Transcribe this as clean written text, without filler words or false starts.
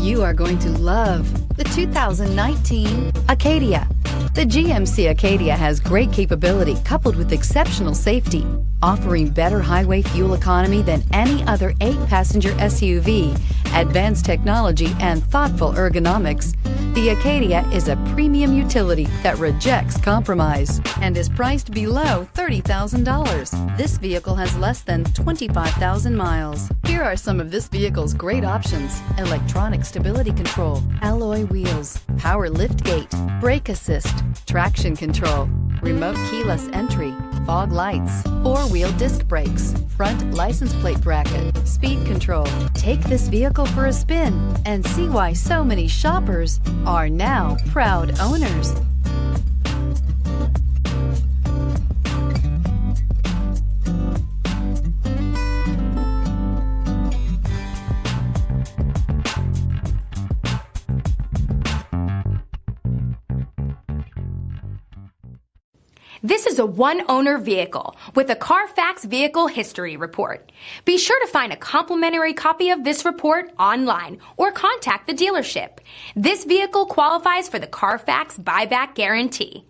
You are going to love the 2019 Acadia. The GMC Acadia has great capability coupled with exceptional safety, offering better highway fuel economy than any other 8-passenger SUV, advanced technology, and thoughtful ergonomics. The Acadia is a premium utility that rejects compromise and is priced below $30,000. This vehicle has less than 25,000 miles. Here are some of this vehicle's great options: electronic stability control, alloy wheels, power liftgate, brake assist, traction control, remote keyless entry, fog lights, 4-wheel disc brakes, front license plate bracket, speed control. Take this vehicle for a spin and see why so many shoppers are now proud owners. This is a one-owner vehicle with a Carfax Vehicle History Report. Be sure to find a complimentary copy of this report online or contact the dealership. This vehicle qualifies for the Carfax Buyback Guarantee.